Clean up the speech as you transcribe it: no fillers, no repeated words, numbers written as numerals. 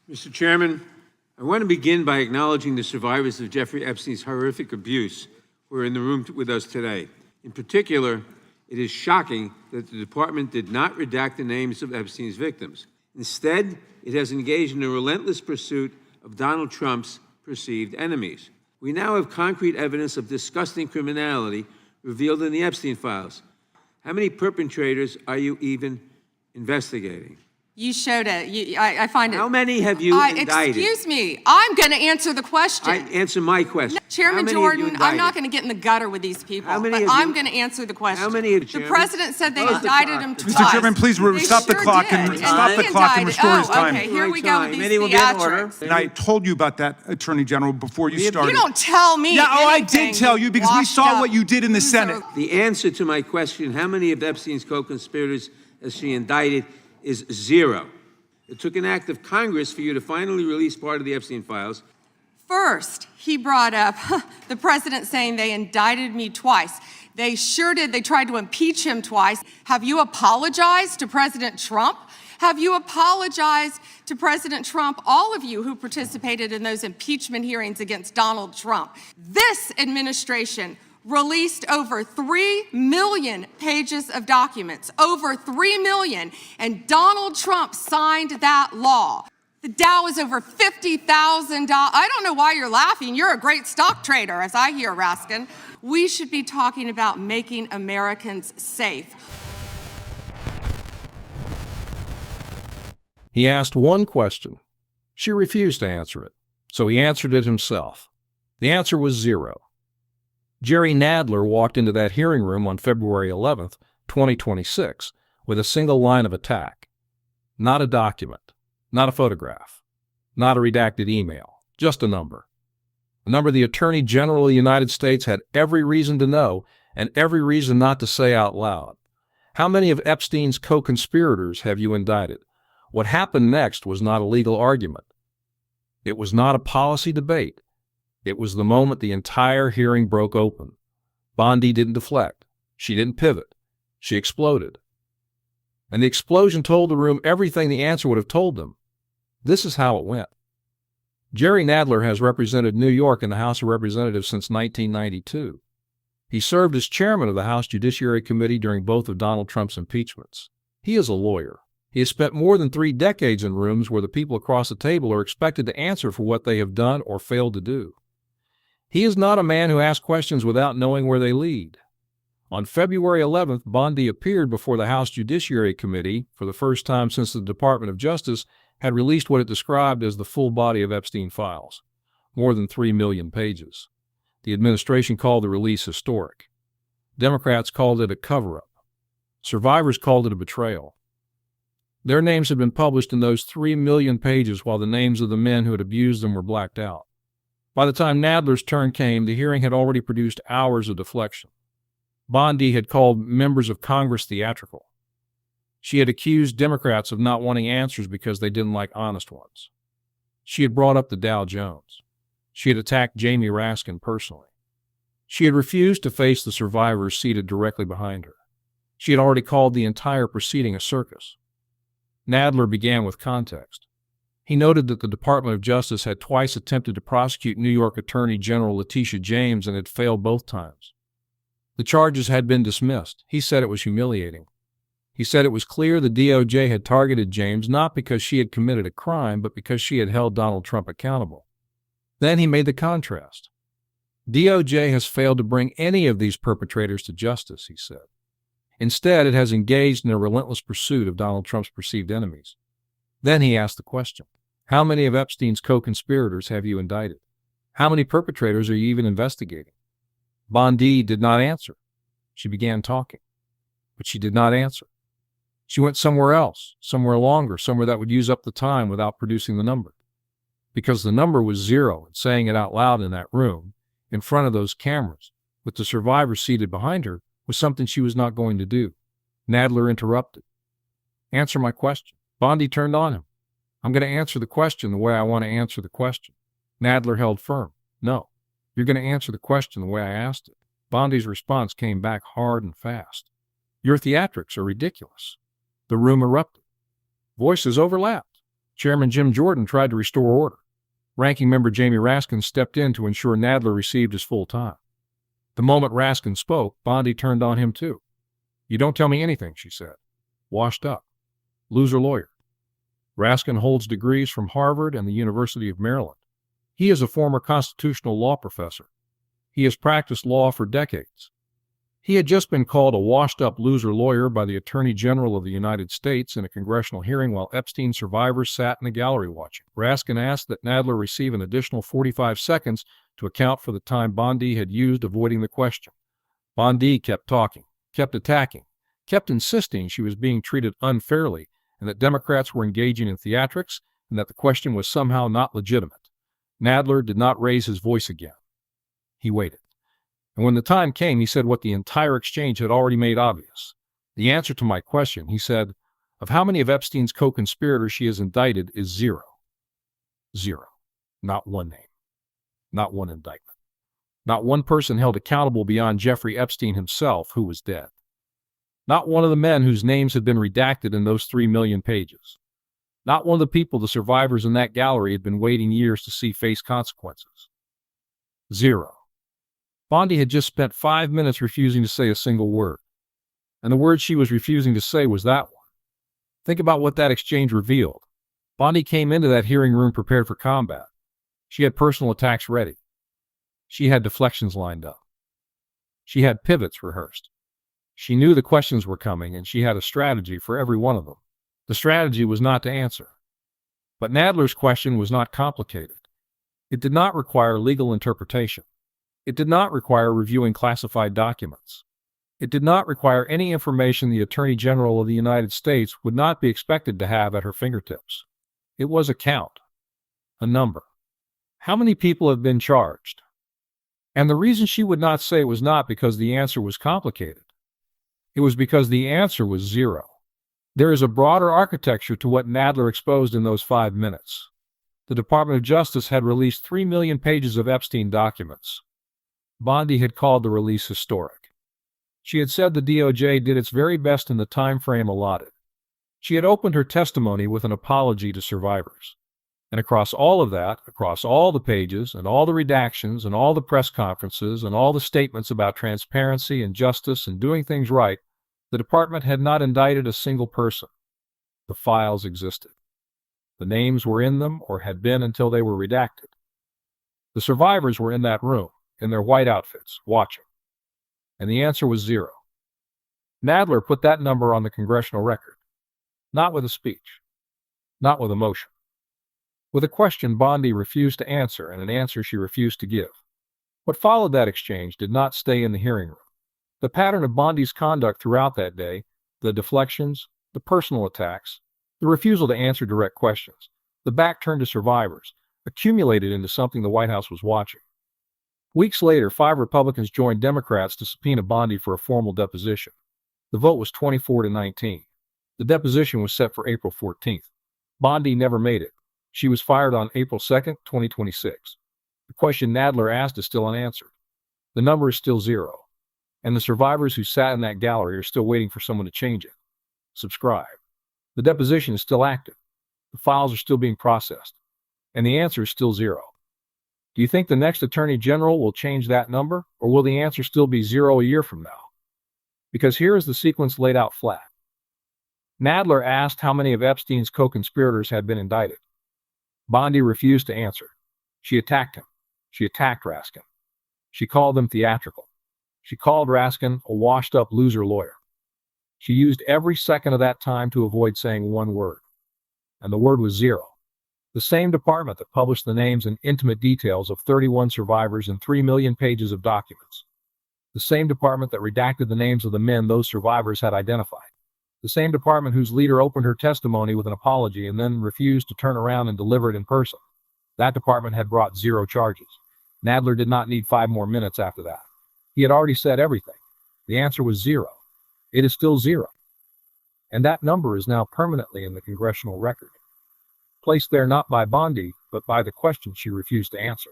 Mr. Chairman, I want to begin by acknowledging the survivors of Jeffrey Epstein's horrific abuse who are in the room with us today. In particular, it is shocking that the department did not redact the names of Epstein's victims. Instead, it has engaged in a relentless pursuit of Donald Trump's perceived enemies. We now have concrete evidence of disgusting criminality revealed in the Epstein files. How many perpetrators are you even investigating? You showed it. I find it. How many have you indicted? Excuse me. I'm going to answer the question. Answer my question. Chairman Jordan, I'm not going to get in the gutter with these people, but I'm going to answer the question. How many have the president said they indicted him twice. Mr. Chairman, please stop the clock and restore his time. Okay, here we go with these theatrics. And I told you about that, Attorney General, before you started. You don't tell me anything. I did tell you because we saw what you did in the Senate. The answer to my question, how many of Epstein's co-conspirators has she indicted, is 0. It took an act of Congress for you to finally release part of the Epstein files. First, he brought up the president saying they indicted me twice. They sure did. They tried to impeach him twice. Have you apologized to President Trump? Have you apologized to President Trump, all of you who participated in those impeachment hearings against Donald Trump? This administration released over 3 million pages of documents, over 3 million, and Donald Trump signed that law. The Dow is over $50,000. I don't know why you're laughing. You're a great stock trader, as I hear, Raskin. We should be talking about making Americans safe. He asked one question. She refused to answer it, so he answered it himself. The answer was 0. Jerry Nadler walked into that hearing room on February 11th, 2026, with a single line of attack. Not a document, not a photograph, not a redacted email, just a number. A number the Attorney General of the United States had every reason to know and every reason not to say out loud. How many of Epstein's co-conspirators have you indicted? What happened next was not a legal argument. It was not a policy debate. It was the moment the entire hearing broke open. Bondi didn't deflect. She didn't pivot. She exploded. And the explosion told the room everything the answer would have told them. This is how it went. Jerry Nadler has represented New York in the House of Representatives since 1992. He served as chairman of the House Judiciary Committee during both of Donald Trump's impeachments. He is a lawyer. He has spent more than 3 decades in rooms where the people across the table are expected to answer for what they have done or failed to do. He is not a man who asks questions without knowing where they lead. On February 11th, Bondi appeared before the House Judiciary Committee for the first time since the Department of Justice had released what it described as the full body of Epstein files, more than 3 million pages. The administration called the release historic. Democrats called it a cover-up. Survivors called it a betrayal. Their names had been published in those 3 million pages while the names of the men who had abused them were blacked out. By the time Nadler's turn came, the hearing had already produced hours of deflection. Bondi had called members of Congress theatrical. She had accused Democrats of not wanting answers because they didn't like honest ones. She had brought up the Dow Jones. She had attacked Jamie Raskin personally. She had refused to face the survivors seated directly behind her. She had already called the entire proceeding a circus. Nadler began with context. He noted that the Department of Justice had twice attempted to prosecute New York Attorney General Letitia James and had failed both times. The charges had been dismissed. He said it was humiliating. He said it was clear the DOJ had targeted James not because she had committed a crime, but because she had held Donald Trump accountable. Then he made the contrast. DOJ has failed to bring any of these perpetrators to justice, he said. Instead, it has engaged in a relentless pursuit of Donald Trump's perceived enemies. Then he asked the question, how many of Epstein's co-conspirators have you indicted? How many perpetrators are you even investigating? Bondi did not answer. She began talking, but she did not answer. She went somewhere else, somewhere longer, somewhere that would use up the time without producing the number. Because the number was 0, and saying it out loud in that room, in front of those cameras, with the survivors seated behind her, was something she was not going to do. Nadler interrupted. Answer my question. Bondi turned on him. I'm going to answer the question the way I want to answer the question. Nadler held firm. No, you're going to answer the question the way I asked it. Bondi's response came back hard and fast. Your theatrics are ridiculous. The room erupted. Voices overlapped. Chairman Jim Jordan tried to restore order. Ranking Member Jamie Raskin stepped in to ensure Nadler received his full time. The moment Raskin spoke, Bondi turned on him too. "You don't tell me anything," she said. "Washed up. Loser lawyer." Raskin holds degrees from Harvard and the University of Maryland. He is a former constitutional law professor. He has practiced law for decades. He had just been called a washed-up loser lawyer by the Attorney General of the United States in a congressional hearing while Epstein survivors sat in the gallery watching. Raskin asked that Nadler receive an additional 45 seconds to account for the time Bondi had used avoiding the question. Bondi kept talking, kept attacking, kept insisting she was being treated unfairly and that Democrats were engaging in theatrics and that the question was somehow not legitimate. Nadler did not raise his voice again. He waited. And when the time came, he said what the entire exchange had already made obvious. "The answer to my question," he said, "of how many of Epstein's co-conspirators she has indicted is zero. Zero. Not one name. Not one indictment. Not one person held accountable beyond Jeffrey Epstein himself, who was dead. Not one of the men whose names had been redacted in those 3 million pages. Not one of the people the survivors in that gallery had been waiting years to see face consequences. Zero." Bondi had just spent 5 minutes refusing to say a single word. And the word she was refusing to say was that one. Think about what that exchange revealed. Bondi came into that hearing room prepared for combat. She had personal attacks ready. She had deflections lined up. She had pivots rehearsed. She knew the questions were coming, and she had a strategy for every one of them. The strategy was not to answer. But Nadler's question was not complicated. It did not require legal interpretation. It did not require reviewing classified documents. It did not require any information the Attorney General of the United States would not be expected to have at her fingertips. It was a count, a number. How many people have been charged? And the reason she would not say was not because the answer was complicated. It was because the answer was zero. There is a broader architecture to what Nadler exposed in those 5 minutes. The Department of Justice had released 3 million pages of Epstein documents. Bondi had called the release historic. She had said the DOJ did its very best in the time frame allotted. She had opened her testimony with an apology to survivors. And across all of that, across all the pages and all the redactions and all the press conferences and all the statements about transparency and justice and doing things right, the department had not indicted a single person. The files existed. The names were in them or had been until they were redacted. The survivors were in that room, in their white outfits, watching. And the answer was zero. Nadler put that number on the congressional record. Not with a speech. Not with a motion. With a question Bondi refused to answer and an answer she refused to give. What followed that exchange did not stay in the hearing room. The pattern of Bondi's conduct throughout that day, the deflections, the personal attacks, the refusal to answer direct questions, the back turn to survivors, accumulated into something the White House was watching. Weeks later, 5 Republicans joined Democrats to subpoena Bondi for a formal deposition. The vote was 24-19. The deposition was set for April 14th. Bondi never made it. She was fired on April 2nd, 2026. The question Nadler asked is still unanswered. The number is still zero. And the survivors who sat in that gallery are still waiting for someone to change it. Subscribe. The deposition is still active. The files are still being processed. And the answer is still zero. Do you think the next Attorney General will change that number, or will the answer still be zero a year from now? Because here is the sequence laid out flat. Nadler asked how many of Epstein's co-conspirators had been indicted. Bondi refused to answer. She attacked him. She attacked Raskin. She called him theatrical. She called Raskin a washed-up loser lawyer. She used every second of that time to avoid saying one word. And the word was zero. The same department that published the names and intimate details of 31 survivors in 3 million pages of documents. The same department that redacted the names of the men those survivors had identified. The same department whose leader opened her testimony with an apology and then refused to turn around and deliver it in person. That department had brought 0 charges. Nadler did not need 5 more minutes after that. He had already said everything. The answer was 0. It is still 0. And that number is now permanently in the congressional record. Placed there not by Bondi, but by the question she refused to answer.